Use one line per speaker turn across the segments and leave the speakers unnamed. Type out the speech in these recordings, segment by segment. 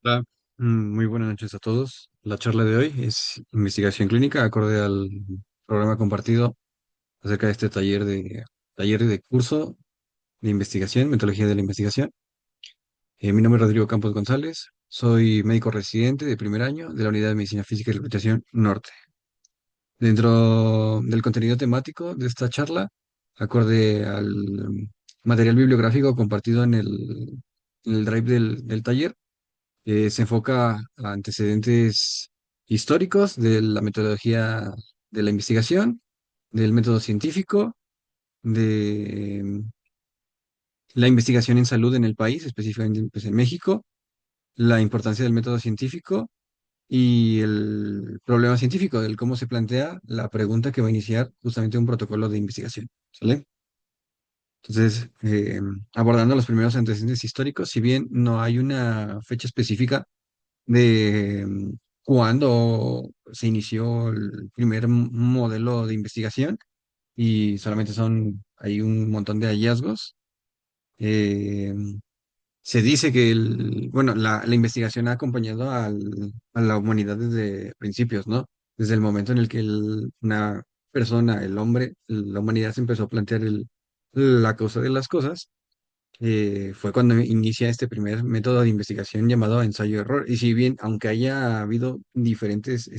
Hola, muy buenas noches a todos. La charla de hoy es investigación clínica acorde al programa compartido acerca de este taller de curso de investigación, metodología de la investigación. Mi nombre es Rodrigo Campos González, soy médico residente de primer año de la Unidad de Medicina Física y Rehabilitación Norte. Dentro del contenido temático de esta charla, acorde al material bibliográfico compartido en el drive del taller, se enfoca a antecedentes históricos de la metodología de la investigación, del método científico, de la investigación en salud en el país, específicamente pues, en México, la importancia del método científico y el problema científico, del cómo se plantea la pregunta que va a iniciar justamente un protocolo de investigación. ¿Sale? Entonces, abordando los primeros antecedentes históricos, si bien no hay una fecha específica de cuándo se inició el primer modelo de investigación y solamente hay un montón de hallazgos. Eh, Se dice que la investigación ha acompañado a la humanidad desde principios, ¿no? Desde el momento en el que una persona, el hombre, la humanidad se empezó a plantear la causa de las cosas, fue cuando inicia este primer método de investigación llamado ensayo-error. Y si bien, aunque haya habido diferentes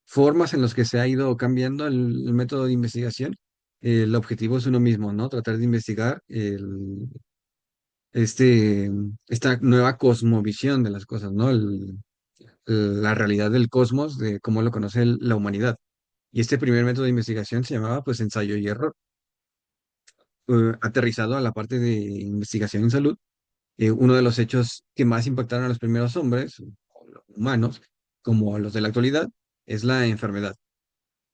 formas en las que se ha ido cambiando el método de investigación, el objetivo es uno mismo, ¿no? Tratar de investigar este, esta nueva cosmovisión de las cosas, ¿no? La realidad del cosmos, de cómo lo conoce la humanidad. Y este primer método de investigación se llamaba pues ensayo y error, aterrizado a la parte de investigación en salud. Uno de los hechos que más impactaron a los primeros hombres, o los humanos, como a los de la actualidad, es la enfermedad.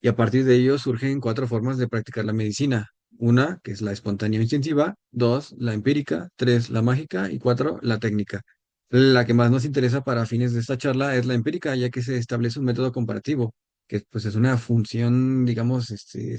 Y a partir de ello surgen cuatro formas de practicar la medicina. Una, que es la espontánea instintiva; dos, la empírica; tres, la mágica; y cuatro, la técnica. La que más nos interesa para fines de esta charla es la empírica, ya que se establece un método comparativo, que pues es una función, digamos,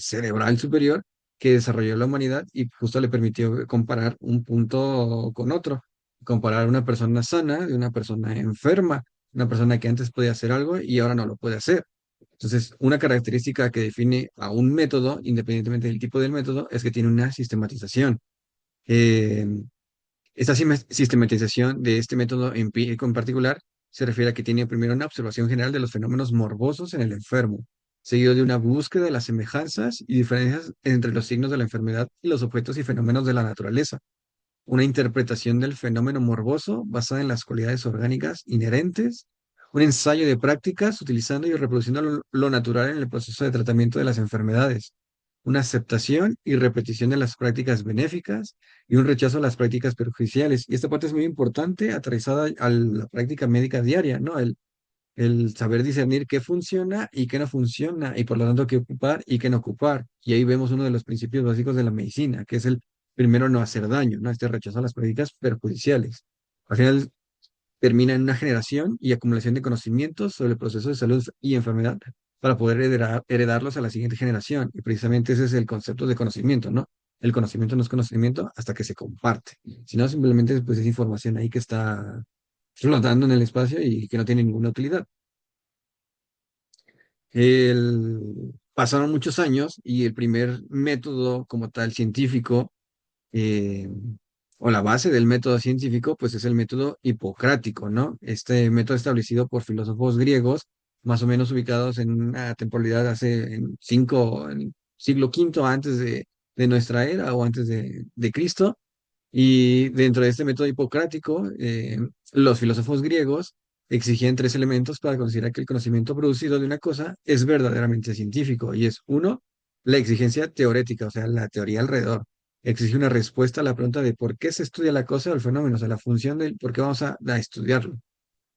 cerebral superior que desarrolló la humanidad y justo le permitió comparar un punto con otro, comparar una persona sana de una persona enferma, una persona que antes podía hacer algo y ahora no lo puede hacer. Entonces, una característica que define a un método, independientemente del tipo del método, es que tiene una sistematización. Eh, Esta sistematización de este método empírico en particular se refiere a que tiene primero una observación general de los fenómenos morbosos en el enfermo, seguido de una búsqueda de las semejanzas y diferencias entre los signos de la enfermedad y los objetos y fenómenos de la naturaleza. Una interpretación del fenómeno morboso basada en las cualidades orgánicas inherentes, un ensayo de prácticas utilizando y reproduciendo lo natural en el proceso de tratamiento de las enfermedades, una aceptación y repetición de las prácticas benéficas y un rechazo a las prácticas perjudiciales. Y esta parte es muy importante, aterrizada a la práctica médica diaria, ¿no? El saber discernir qué funciona y qué no funciona, y por lo tanto qué ocupar y qué no ocupar. Y ahí vemos uno de los principios básicos de la medicina, que es el primero no hacer daño, ¿no? Este rechazo a las prácticas perjudiciales. Al final termina en una generación y acumulación de conocimientos sobre el proceso de salud y enfermedad para poder heredarlos a la siguiente generación. Y precisamente ese es el concepto de conocimiento, ¿no? El conocimiento no es conocimiento hasta que se comparte. Si no, simplemente pues, es información ahí que está flotando en el espacio y que no tiene ninguna utilidad. Pasaron muchos años y el primer método como tal científico, eh, o la base del método científico, pues es el método hipocrático, ¿no? Este método establecido por filósofos griegos, más o menos ubicados en una temporalidad en el siglo quinto antes de nuestra era o antes de Cristo. Y dentro de este método hipocrático, los filósofos griegos exigían tres elementos para considerar que el conocimiento producido de una cosa es verdaderamente científico. Y es uno, la exigencia teorética, o sea, la teoría alrededor. Exige una respuesta a la pregunta de por qué se estudia la cosa o el fenómeno, o sea, la función del por qué vamos a estudiarlo.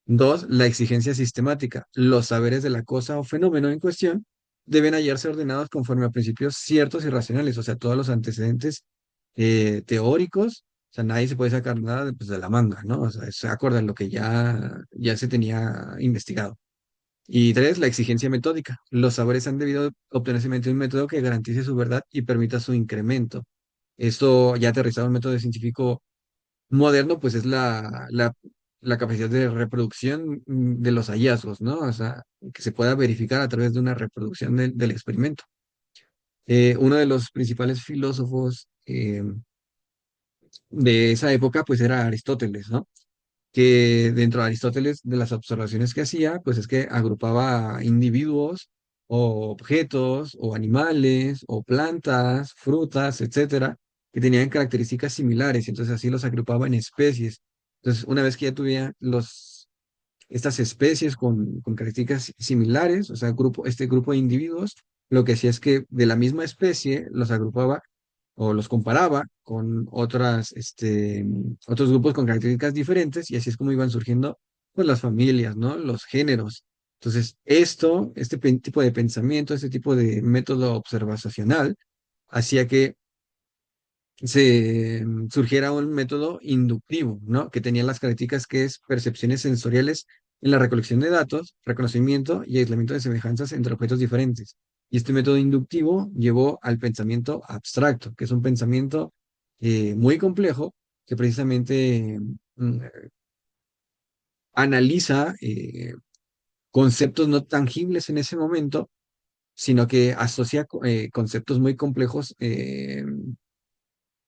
Dos, la exigencia sistemática. Los saberes de la cosa o fenómeno en cuestión deben hallarse ordenados conforme a principios ciertos y racionales, o sea, todos los antecedentes teóricos, o sea, nadie se puede sacar nada pues, de la manga, ¿no? O sea, se acuerda lo que ya se tenía investigado. Y tres, la exigencia metódica. Los saberes han debido obtenerse mediante un método que garantice su verdad y permita su incremento. Esto ya aterrizado en un método científico moderno, pues es la capacidad de reproducción de los hallazgos, ¿no? O sea, que se pueda verificar a través de una reproducción del experimento. Uno de los principales filósofos de esa época, pues era Aristóteles, ¿no? Que dentro de Aristóteles, de las observaciones que hacía, pues es que agrupaba individuos o objetos o animales o plantas, frutas, etcétera, que tenían características similares, y entonces así los agrupaba en especies. Entonces, una vez que ya tuviera estas especies con características similares, o sea, este grupo de individuos, lo que hacía es que de la misma especie los agrupaba o los comparaba con otros grupos con características diferentes, y así es como iban surgiendo pues las familias, ¿no? Los géneros. Entonces, tipo de pensamiento, este tipo de método observacional, hacía que surgiera un método inductivo, ¿no? Que tenía las características que es percepciones sensoriales en la recolección de datos, reconocimiento y aislamiento de semejanzas entre objetos diferentes. Y este método inductivo llevó al pensamiento abstracto, que es un pensamiento muy complejo que precisamente analiza conceptos no tangibles en ese momento, sino que asocia conceptos muy complejos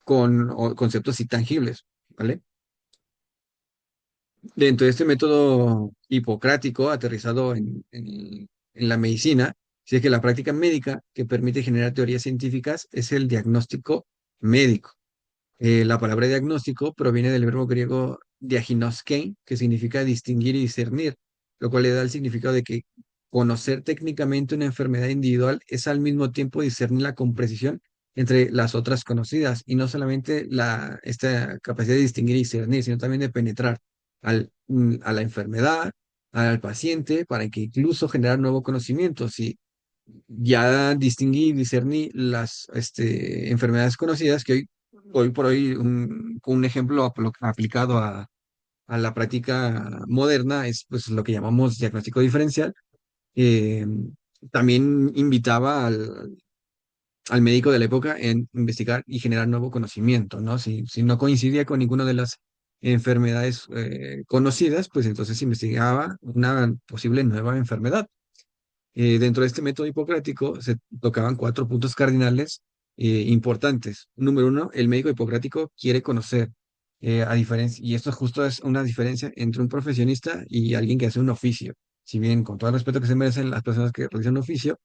con conceptos intangibles, ¿vale? Dentro de este método hipocrático aterrizado en la medicina, sí es que la práctica médica que permite generar teorías científicas es el diagnóstico médico. La palabra diagnóstico proviene del verbo griego diagnoskein, que significa distinguir y discernir, lo cual le da el significado de que conocer técnicamente una enfermedad individual es al mismo tiempo discernirla con precisión entre las otras conocidas, y no solamente esta capacidad de distinguir y discernir, sino también de penetrar a la enfermedad, al paciente, para que incluso generar nuevo conocimiento. Si ya distinguí y discerní las enfermedades conocidas, que hoy por hoy un ejemplo aplicado a la práctica moderna es pues lo que llamamos diagnóstico diferencial. eh, También invitaba al médico de la época en investigar y generar nuevo conocimiento, ¿no? Si no coincidía con ninguna de las enfermedades conocidas, pues entonces investigaba una posible nueva enfermedad. Dentro de este método hipocrático se tocaban cuatro puntos cardinales importantes. Número uno, el médico hipocrático quiere conocer, a diferencia, y esto justo es una diferencia entre un profesionista y alguien que hace un oficio. Si bien, con todo el respeto que se merecen las personas que realizan un oficio,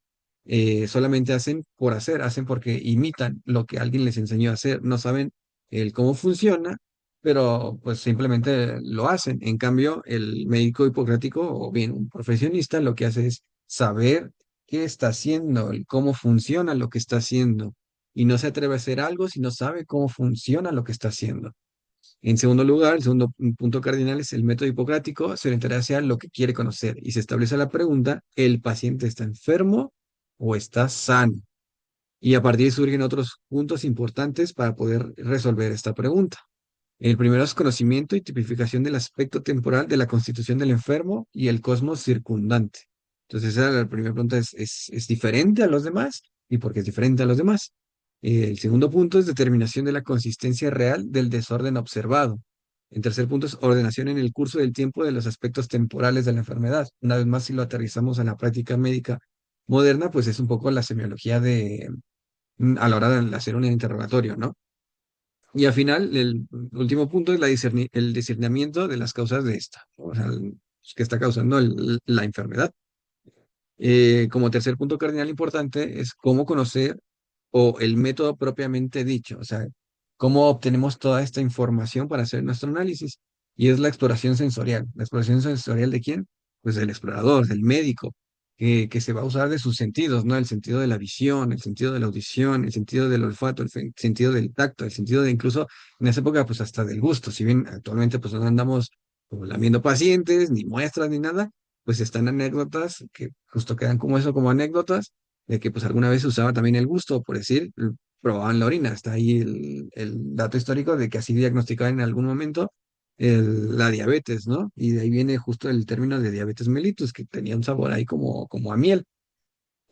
solamente hacen por hacer, hacen porque imitan lo que alguien les enseñó a hacer, no saben el cómo funciona, pero pues simplemente lo hacen. En cambio, el médico hipocrático o bien un profesionista lo que hace es saber qué está haciendo, el cómo funciona lo que está haciendo, y no se atreve a hacer algo si no sabe cómo funciona lo que está haciendo. En segundo lugar, el segundo punto cardinal es el método hipocrático, se orientará hacia lo que quiere conocer y se establece la pregunta: ¿el paciente está enfermo o está sano? Y a partir de ahí surgen otros puntos importantes para poder resolver esta pregunta. El primero es conocimiento y tipificación del aspecto temporal de la constitución del enfermo y el cosmos circundante. Entonces, esa es la primera pregunta: ¿es diferente a los demás? ¿Y por qué es diferente a los demás? El segundo punto es determinación de la consistencia real del desorden observado. El tercer punto es ordenación en el curso del tiempo de los aspectos temporales de la enfermedad. Una vez más, si lo aterrizamos a la práctica médica moderna, pues es un poco la semiología a la hora de hacer un interrogatorio, ¿no? Y al final, el último punto es el discernimiento de las causas de esta, o sea, que está causando la enfermedad. Como tercer punto cardinal importante es cómo conocer o el método propiamente dicho, o sea, cómo obtenemos toda esta información para hacer nuestro análisis. Y es la exploración sensorial. ¿La exploración sensorial de quién? Pues del explorador, del médico, que se va a usar de sus sentidos, ¿no? El sentido de la visión, el sentido de la audición, el sentido del olfato, sentido del tacto, el sentido de incluso en esa época, pues hasta del gusto. Si bien actualmente pues no andamos como lamiendo pacientes, ni muestras, ni nada, pues están anécdotas que justo quedan como eso, como anécdotas de que pues alguna vez se usaba también el gusto, por decir, probaban la orina. Está ahí el dato histórico de que así diagnosticaban en algún momento la diabetes, ¿no? Y de ahí viene justo el término de diabetes mellitus, que tenía un sabor ahí como a miel.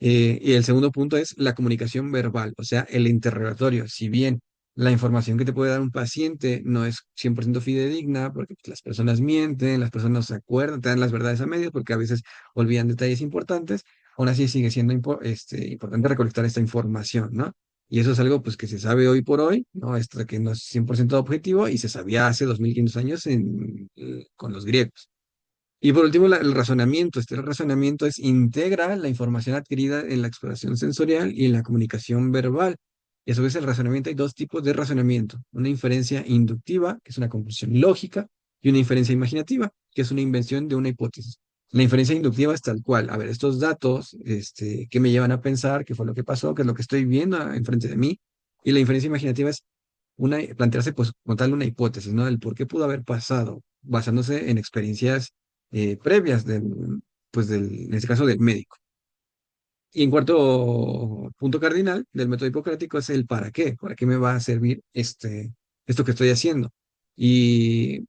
Y el segundo punto es la comunicación verbal, o sea, el interrogatorio. Si bien La información que te puede dar un paciente no es 100% fidedigna porque pues, las personas mienten, las personas no se acuerdan, te dan las verdades a medias porque a veces olvidan detalles importantes. Aún así sigue siendo importante recolectar esta información, ¿no? Y eso es algo pues que se sabe hoy por hoy, ¿no? Esto que no es 100% objetivo y se sabía hace 2500 años con los griegos. Y por último, el razonamiento. Este razonamiento integra la información adquirida en la exploración sensorial y en la comunicación verbal. Y a su vez, el razonamiento hay dos tipos de razonamiento. Una inferencia inductiva, que es una conclusión lógica, y una inferencia imaginativa, que es una invención de una hipótesis. La inferencia inductiva es tal cual. A ver, estos datos, ¿qué me llevan a pensar? ¿Qué fue lo que pasó? ¿Qué es lo que estoy viendo enfrente de mí? Y la inferencia imaginativa es plantearse, pues, como tal, una hipótesis, ¿no? Del por qué pudo haber pasado, basándose en experiencias previas en este caso del médico. Y en cuarto punto cardinal del método hipocrático es el para qué me va a servir esto que estoy haciendo. Y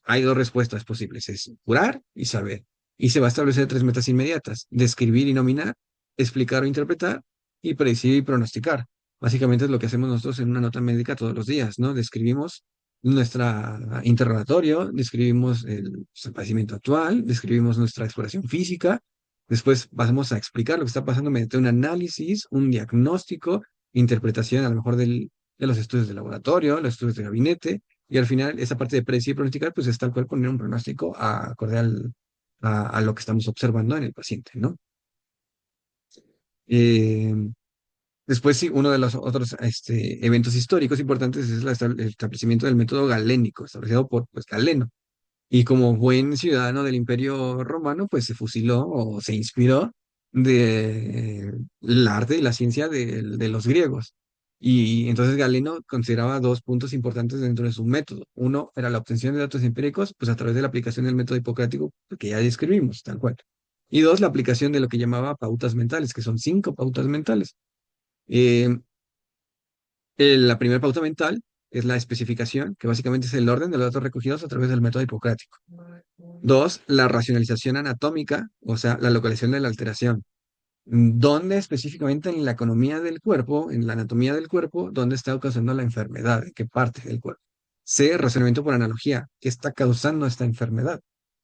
hay dos respuestas posibles, es curar y saber. Y se va a establecer tres metas inmediatas, describir y nominar, explicar o interpretar, y predecir y pronosticar. Básicamente es lo que hacemos nosotros en una nota médica todos los días, ¿no? Describimos nuestro interrogatorio, describimos el padecimiento actual, describimos nuestra exploración física, después pasamos a explicar lo que está pasando mediante un análisis, un diagnóstico, interpretación a lo mejor de los estudios de laboratorio, los estudios de gabinete, y al final, esa parte de predecir y pronosticar, pues es tal cual poner un pronóstico acorde a lo que estamos observando en el paciente, ¿no? Eh, Después, sí, uno de los otros eventos históricos importantes es el establecimiento del método galénico, establecido por pues, Galeno. Y como buen ciudadano del Imperio Romano, pues se fusiló o se inspiró del arte y la ciencia de los griegos. Y entonces Galeno consideraba dos puntos importantes dentro de su método. Uno era la obtención de datos empíricos, pues a través de la aplicación del método hipocrático que ya describimos, tal cual. Y dos, la aplicación de lo que llamaba pautas mentales, que son 5 pautas mentales. Eh, la primera pauta mental es la especificación, que básicamente es el orden de los datos recogidos a través del método hipocrático. Dos, la racionalización anatómica, o sea, la localización de la alteración. ¿Dónde específicamente en la economía del cuerpo, en la anatomía del cuerpo, dónde está causando la enfermedad? ¿En qué parte del cuerpo? C, razonamiento por analogía. ¿Qué está causando esta enfermedad?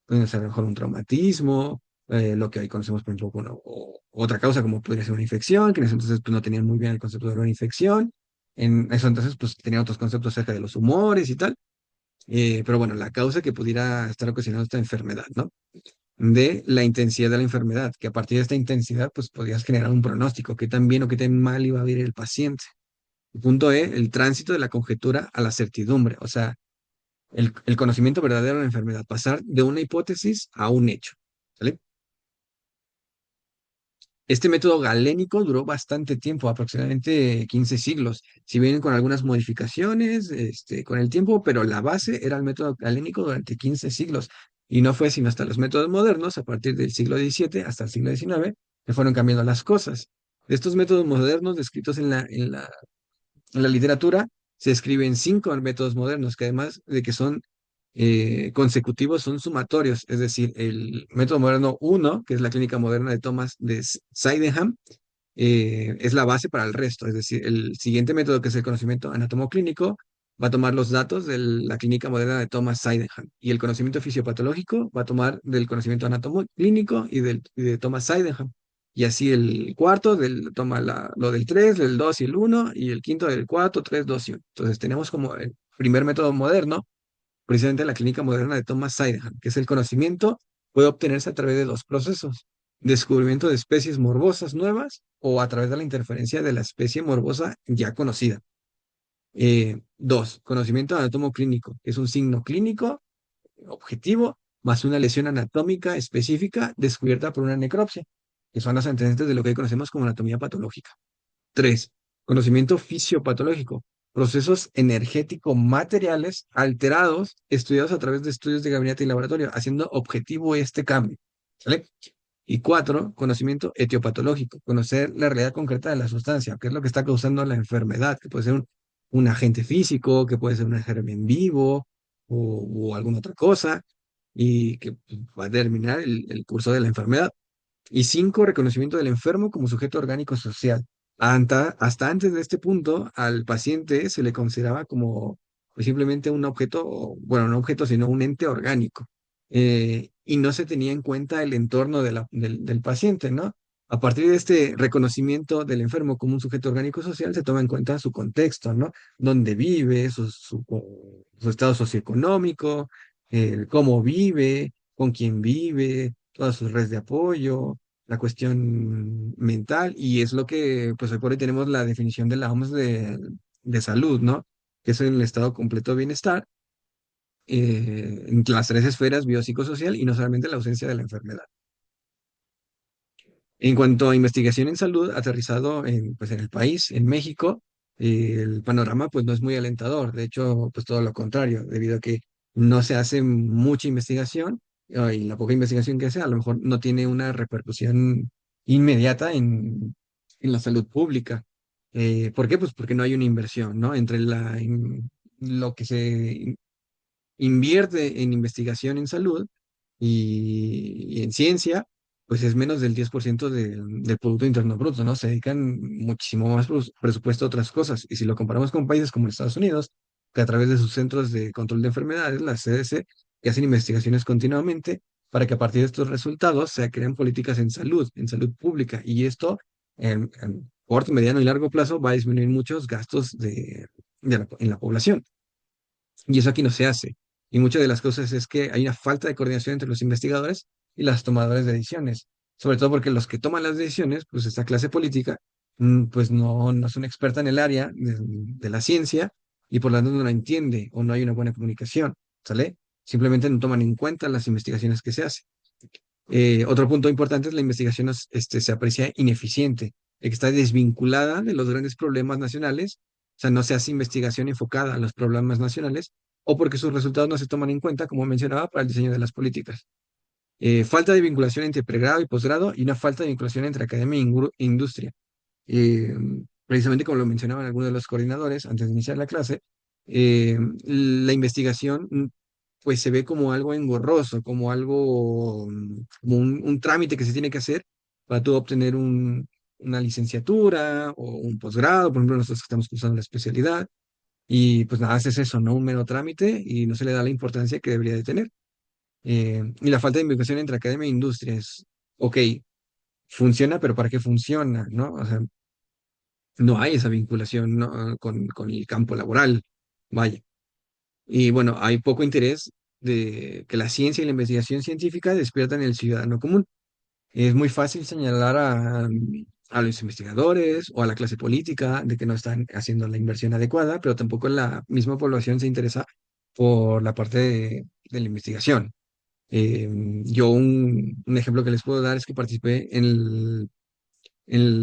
Puede ser a lo mejor un traumatismo, lo que hoy conocemos, por ejemplo, otra causa como podría ser una infección, que en ese entonces pues, no tenían muy bien el concepto de una infección. En eso entonces, pues tenían otros conceptos acerca de los humores y tal. Pero bueno, la causa que pudiera estar ocasionando esta enfermedad, ¿no? De la intensidad de la enfermedad, que a partir de esta intensidad, pues podrías generar un pronóstico, qué tan bien o qué tan mal iba a vivir el paciente. El punto E, el tránsito de la conjetura a la certidumbre, o sea, el conocimiento verdadero de la enfermedad, pasar de una hipótesis a un hecho. ¿Sale? Este método galénico duró bastante tiempo, aproximadamente 15 siglos, si bien con algunas modificaciones con el tiempo, pero la base era el método galénico durante 15 siglos. Y no fue sino hasta los métodos modernos, a partir del siglo XVII hasta el siglo XIX, que fueron cambiando las cosas. De estos métodos modernos descritos en la literatura, se escriben 5 métodos modernos, que además de que son consecutivos, son sumatorios. Es decir, el método moderno uno, que es la clínica moderna de Thomas de Sydenham, es la base para el resto. Es decir, el siguiente método, que es el conocimiento anatomoclínico, va a tomar los datos de la clínica moderna de Thomas Sydenham. Y el conocimiento fisiopatológico va a tomar del conocimiento anatomoclínico y de Thomas Sydenham. Y así el cuarto toma lo del 3, del 2 y el uno, y el quinto del 4, 3, 2 y uno. Entonces tenemos como el primer método moderno, precisamente la clínica moderna de Thomas Sydenham, que es el conocimiento puede obtenerse a través de dos procesos: descubrimiento de especies morbosas nuevas o a través de la interferencia de la especie morbosa ya conocida. Dos, conocimiento anatomo clínico, que es un signo clínico objetivo más una lesión anatómica específica descubierta por una necropsia, que son las antecedentes de lo que hoy conocemos como anatomía patológica. Tres, conocimiento fisiopatológico, procesos energético-materiales alterados, estudiados a través de estudios de gabinete y laboratorio, haciendo objetivo este cambio. ¿Sale? Y cuatro, conocimiento etiopatológico, conocer la realidad concreta de la sustancia, qué es lo que está causando la enfermedad, que puede ser un agente físico, que puede ser un germen vivo o alguna otra cosa, y que pues, va a determinar el curso de la enfermedad. Y cinco, reconocimiento del enfermo como sujeto orgánico social. Hasta antes de este punto, al paciente se le consideraba como pues, simplemente un objeto, bueno, no objeto, sino un ente orgánico. Y no se tenía en cuenta el entorno del paciente, ¿no? A partir de este reconocimiento del enfermo como un sujeto orgánico social, se toma en cuenta su contexto, ¿no? Dónde vive, su estado socioeconómico, cómo vive, con quién vive, todas sus redes de apoyo, la cuestión mental, y es lo que, pues hoy por hoy tenemos la definición de la OMS de salud, ¿no? Que es el estado completo de bienestar, en las tres esferas, biopsicosocial, y no solamente la ausencia de la enfermedad. En cuanto a investigación en salud, aterrizado pues en el país, en México, el panorama pues no es muy alentador. De hecho, pues todo lo contrario, debido a que no se hace mucha investigación, y la poca investigación que hace a lo mejor no tiene una repercusión inmediata en la salud pública. ¿Por qué? Pues porque no hay una inversión, ¿no? Entre lo que se invierte en investigación en salud y en ciencia, pues es menos del 10% del Producto Interno Bruto, ¿no? Se dedican muchísimo más presupuesto a otras cosas. Y si lo comparamos con países como Estados Unidos, que a través de sus centros de control de enfermedades, la CDC, que hacen investigaciones continuamente para que a partir de estos resultados se creen políticas en salud pública. Y esto, en corto, mediano y largo plazo, va a disminuir muchos gastos en la población. Y eso aquí no se hace. Y muchas de las cosas es que hay una falta de coordinación entre los investigadores y las tomadores de decisiones. Sobre todo porque los que toman las decisiones, pues esta clase política, pues no son experta en el área de la ciencia y por lo tanto no la entiende o no hay una buena comunicación, ¿sale? Simplemente no toman en cuenta las investigaciones que se hacen. Otro punto importante es la investigación se aprecia ineficiente, que está desvinculada de los grandes problemas nacionales, o sea, no se hace investigación enfocada a los problemas nacionales, o porque sus resultados no se toman en cuenta, como mencionaba, para el diseño de las políticas. Falta de vinculación entre pregrado y posgrado y una falta de vinculación entre academia e industria. Eh, Precisamente como lo mencionaban algunos de los coordinadores antes de iniciar la clase, la investigación pues se ve como algo engorroso, como algo, como un trámite que se tiene que hacer para tú obtener una licenciatura o un posgrado, por ejemplo, nosotros que estamos cursando la especialidad, y pues nada, es eso, ¿no? Un mero trámite y no se le da la importancia que debería de tener. Y la falta de investigación entre academia e industria es, ok, funciona, pero ¿para qué funciona? ¿No? O sea, no hay esa vinculación, ¿no? con el campo laboral, vaya. Y bueno, hay poco interés de que la ciencia y la investigación científica despiertan en el ciudadano común. Es muy fácil señalar a los investigadores o a la clase política de que no están haciendo la inversión adecuada, pero tampoco la misma población se interesa por la parte de la investigación. Eh, yo un ejemplo que les puedo dar es que participé en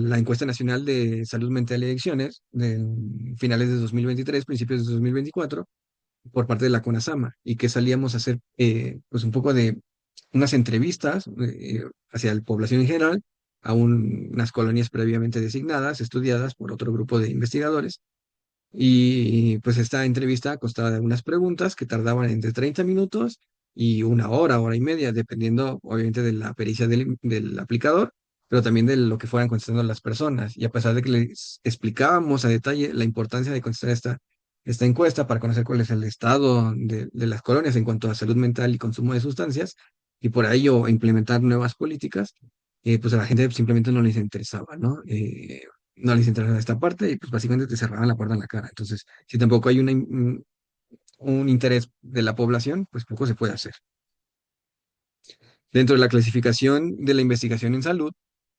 la encuesta nacional de salud mental y adicciones de finales de 2023, principios de 2024, por parte de la CONASAMA, y que salíamos a hacer pues un poco de unas entrevistas hacia la población en general, a unas colonias previamente designadas, estudiadas por otro grupo de investigadores, y pues esta entrevista constaba de unas preguntas que tardaban entre 30 minutos y una hora, hora y media, dependiendo obviamente de la pericia del aplicador, pero también de lo que fueran contestando las personas. Y a pesar de que les explicábamos a detalle la importancia de contestar esta encuesta para conocer cuál es el estado de las colonias en cuanto a salud mental y consumo de sustancias, y por ello implementar nuevas políticas, pues a la gente simplemente no les interesaba, ¿no? No les interesaba esta parte y pues básicamente te cerraban la puerta en la cara. Entonces, si tampoco hay un interés de la población, pues poco se puede hacer. Dentro de la clasificación de la investigación en salud,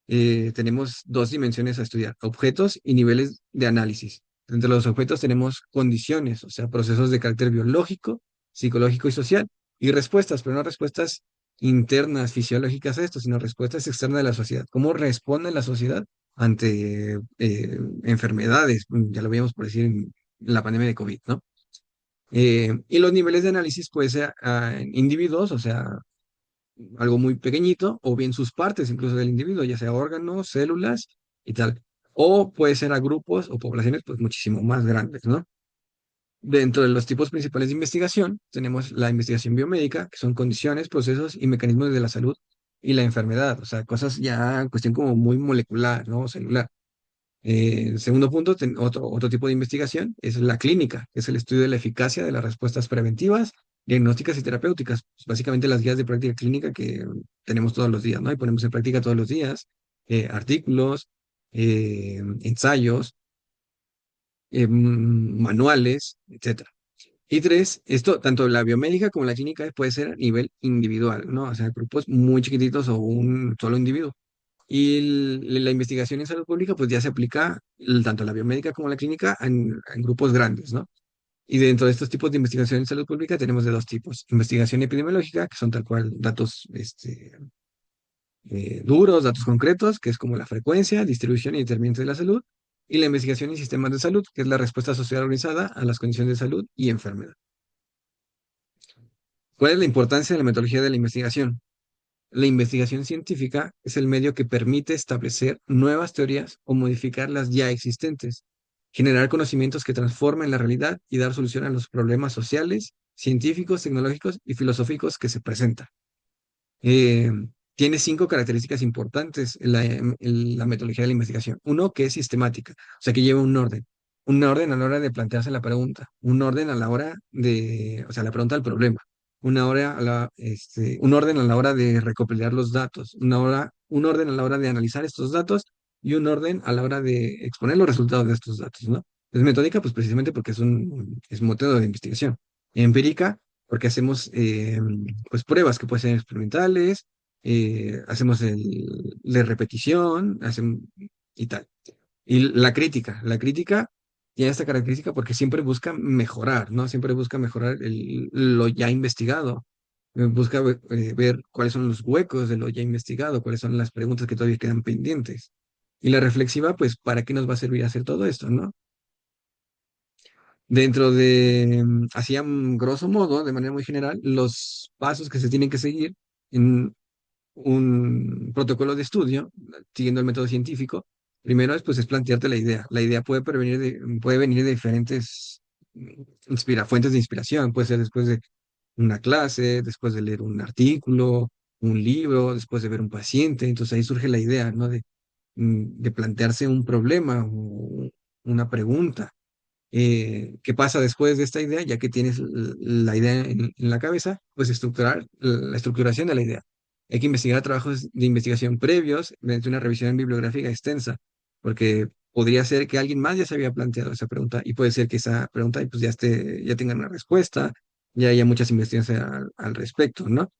tenemos dos dimensiones a estudiar, objetos y niveles de análisis. Entre los objetos tenemos condiciones, o sea, procesos de carácter biológico, psicológico y social, y respuestas, pero no respuestas internas, fisiológicas a esto, sino respuestas externas de la sociedad. ¿Cómo responde la sociedad ante enfermedades? Ya lo veíamos por decir en la pandemia de COVID, ¿no? Y los niveles de análisis puede ser individuos, o sea, algo muy pequeñito, o bien sus partes incluso del individuo, ya sea órganos, células y tal. O puede ser a grupos o poblaciones pues muchísimo más grandes, ¿no? Dentro de los tipos principales de investigación, tenemos la investigación biomédica, que son condiciones, procesos y mecanismos de la salud y la enfermedad, o sea, cosas ya, cuestión como muy molecular, ¿no? Celular. Segundo punto, otro tipo de investigación es la clínica, que es el estudio de la eficacia de las respuestas preventivas, diagnósticas y terapéuticas. Pues, básicamente las guías de práctica clínica que tenemos todos los días, ¿no? Y ponemos en práctica todos los días, artículos, ensayos, manuales, etcétera. Y tres, esto, tanto la biomédica como la clínica puede ser a nivel individual, ¿no? O sea, grupos muy chiquititos o un solo individuo. Y la investigación en salud pública, pues ya se aplica tanto la biomédica como la clínica en grupos grandes, ¿no? Y dentro de estos tipos de investigación en salud pública tenemos de dos tipos. Investigación epidemiológica, que son tal cual datos duros, datos concretos, que es como la frecuencia, distribución y determinante de la salud. Y la investigación en sistemas de salud, que es la respuesta social organizada a las condiciones de salud y enfermedad. ¿Cuál es la importancia de la metodología de la investigación? La investigación científica es el medio que permite establecer nuevas teorías o modificar las ya existentes, generar conocimientos que transformen la realidad y dar solución a los problemas sociales, científicos, tecnológicos y filosóficos que se presentan. Eh, Tiene cinco características importantes en la metodología de la investigación. Uno, que es sistemática, o sea, que lleva un orden a la hora de plantearse la pregunta, un orden a la hora de, o sea, la pregunta al problema, un orden a la hora de recopilar los datos, un orden a la hora de analizar estos datos y un orden a la hora de exponer los resultados de estos datos, ¿no? Es metódica, pues precisamente porque es un método de investigación. Empírica, porque hacemos pues pruebas que pueden ser experimentales, hacemos de repetición, y tal. Y la crítica tiene esta característica porque siempre busca mejorar, ¿no? Siempre busca mejorar lo ya investigado. Busca ver cuáles son los huecos de lo ya investigado, cuáles son las preguntas que todavía quedan pendientes. Y la reflexiva, pues, ¿para qué nos va a servir hacer todo esto, no? Dentro de, así a grosso modo, de manera muy general, los pasos que se tienen que seguir en un protocolo de estudio, siguiendo el método científico, primero es plantearte la idea. La idea puede venir de diferentes fuentes de inspiración. Puede ser después de una clase, después de leer un artículo, un libro, después de ver un paciente. Entonces ahí surge la idea, ¿no? De plantearse un problema o una pregunta. ¿Qué pasa después de esta idea? Ya que tienes la idea en la cabeza, pues estructurar la estructuración de la idea. Hay que investigar trabajos de investigación previos mediante una revisión bibliográfica extensa, porque podría ser que alguien más ya se había planteado esa pregunta y puede ser que esa pregunta pues ya tengan una respuesta, ya haya muchas investigaciones al respecto, ¿no?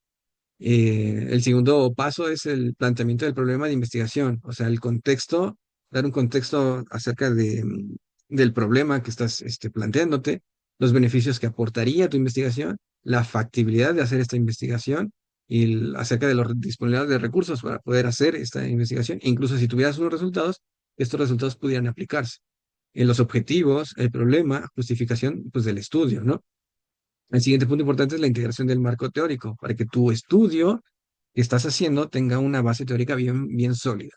El segundo paso es el planteamiento del problema de investigación, o sea, el contexto, dar un contexto acerca del problema que estás planteándote, los beneficios que aportaría tu investigación, la factibilidad de hacer esta investigación y acerca de la disponibilidad de recursos para poder hacer esta investigación, e incluso si tuvieras unos resultados, estos resultados pudieran aplicarse. En los objetivos, el problema, justificación, pues del estudio, ¿no? El siguiente punto importante es la integración del marco teórico, para que tu estudio que estás haciendo tenga una base teórica bien, bien sólida.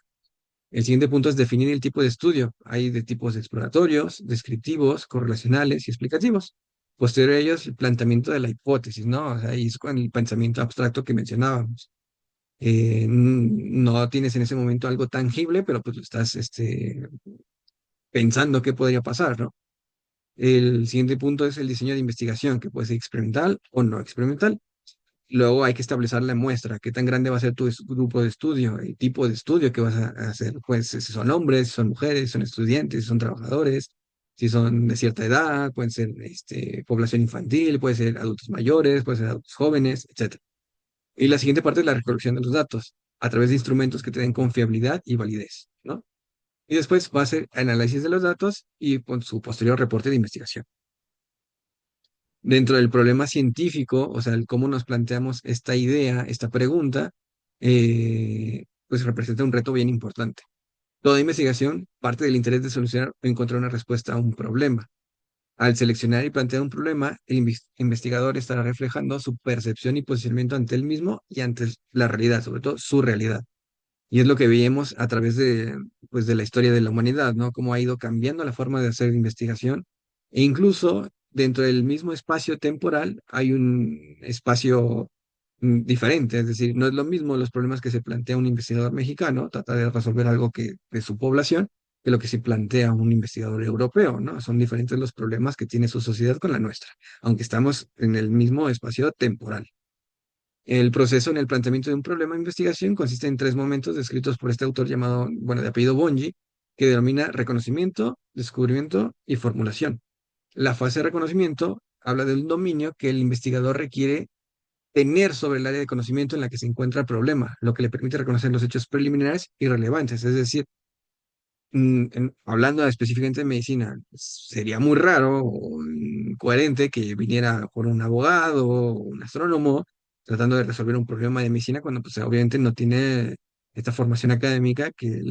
El siguiente punto es definir el tipo de estudio. Hay de tipos exploratorios, descriptivos, correlacionales y explicativos. Posterior a ellos, el planteamiento de la hipótesis, ¿no? O sea, ahí es con el pensamiento abstracto que mencionábamos. No tienes en ese momento algo tangible, pero pues lo estás pensando qué podría pasar, ¿no? El siguiente punto es el diseño de investigación, que puede ser experimental o no experimental. Luego hay que establecer la muestra, qué tan grande va a ser tu grupo de estudio, el tipo de estudio que vas a hacer, pues si son hombres, si son mujeres, si son estudiantes, si son trabajadores, si son de cierta edad, pueden ser población infantil, puede ser adultos mayores, puede ser adultos jóvenes, etcétera. Y la siguiente parte es la recolección de los datos a través de instrumentos que te den confiabilidad y validez, ¿no? Y después va a ser análisis de los datos y con su posterior reporte de investigación. Dentro del problema científico, o sea, el cómo nos planteamos esta idea, esta pregunta, pues representa un reto bien importante. Toda investigación parte del interés de solucionar o encontrar una respuesta a un problema. Al seleccionar y plantear un problema, el investigador estará reflejando su percepción y posicionamiento ante él mismo y ante la realidad, sobre todo su realidad. Y es lo que veíamos a través de la historia de la humanidad, ¿no? Cómo ha ido cambiando la forma de hacer investigación. E incluso dentro del mismo espacio temporal hay un espacio diferente. Es decir, no es lo mismo los problemas que se plantea un investigador mexicano, trata de resolver algo que de su población, que lo que se plantea un investigador europeo, ¿no? Son diferentes los problemas que tiene su sociedad con la nuestra, aunque estamos en el mismo espacio temporal. El proceso en el planteamiento de un problema de investigación consiste en tres momentos descritos por este autor llamado, bueno, de apellido Bongi, que denomina reconocimiento, descubrimiento y formulación. La fase de reconocimiento habla del dominio que el investigador requiere tener sobre el área de conocimiento en la que se encuentra el problema, lo que le permite reconocer los hechos preliminares y relevantes. Es decir, hablando específicamente de medicina, sería muy raro o incoherente que viniera por un abogado o un astrónomo tratando de resolver un problema de medicina cuando pues obviamente no tiene esta formación académica que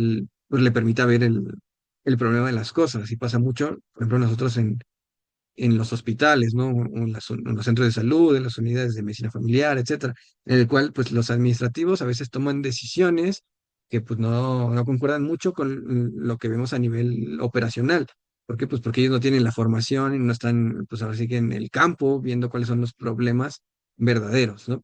pues, le permita ver el problema de las cosas. Y pasa mucho, por ejemplo, nosotros en los hospitales, ¿no? O en los centros de salud, en las unidades de medicina familiar, etcétera, en el cual pues los administrativos a veces toman decisiones que pues no concuerdan mucho con lo que vemos a nivel operacional. ¿Por qué? Pues porque ellos no tienen la formación y no están, pues ahora sí que en el campo viendo cuáles son los problemas verdaderos, ¿no?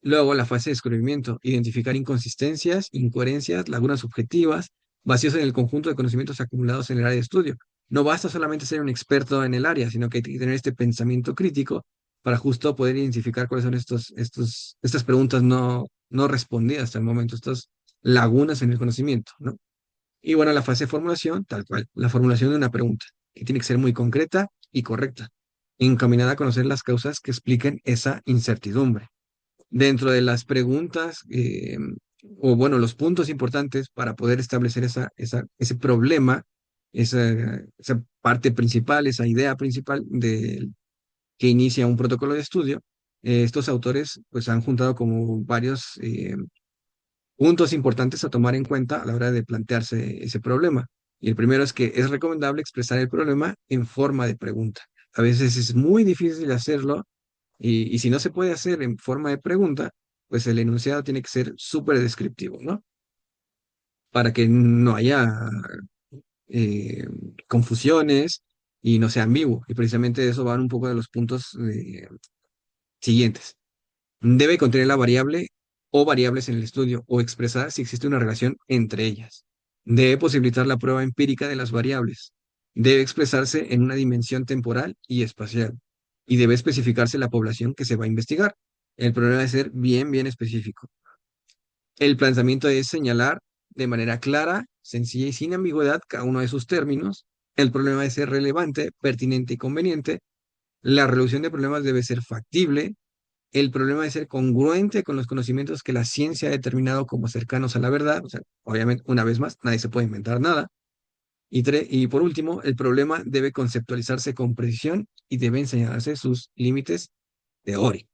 Luego, la fase de descubrimiento, identificar inconsistencias, incoherencias, lagunas subjetivas, vacíos en el conjunto de conocimientos acumulados en el área de estudio. No basta solamente ser un experto en el área, sino que hay que tener este pensamiento crítico para justo poder identificar cuáles son estas preguntas no respondidas hasta el momento, estas lagunas en el conocimiento, ¿no? Y bueno, la fase de formulación, tal cual, la formulación de una pregunta, que tiene que ser muy concreta y correcta, encaminada a conocer las causas que expliquen esa incertidumbre. Dentro de las preguntas, o bueno, los puntos importantes para poder establecer ese problema, esa parte principal, esa idea principal que inicia un protocolo de estudio, estos autores pues han juntado como varios puntos importantes a tomar en cuenta a la hora de plantearse ese problema. Y el primero es que es recomendable expresar el problema en forma de pregunta. A veces es muy difícil hacerlo y si no se puede hacer en forma de pregunta, pues el enunciado tiene que ser súper descriptivo, ¿no? Para que no haya eh, confusiones y no sea ambiguo. Y precisamente de eso van un poco de los puntos siguientes. Debe contener la variable o variables en el estudio o expresar si existe una relación entre ellas. Debe posibilitar la prueba empírica de las variables. Debe expresarse en una dimensión temporal y espacial. Y debe especificarse la población que se va a investigar. El problema debe ser bien específico. El planteamiento es señalar de manera clara, sencilla y sin ambigüedad cada uno de sus términos. El problema debe ser relevante, pertinente y conveniente. La resolución de problemas debe ser factible, el problema es ser congruente con los conocimientos que la ciencia ha determinado como cercanos a la verdad. O sea, obviamente, una vez más, nadie se puede inventar nada. Y por último, el problema debe conceptualizarse con precisión y deben señalarse sus límites teóricos.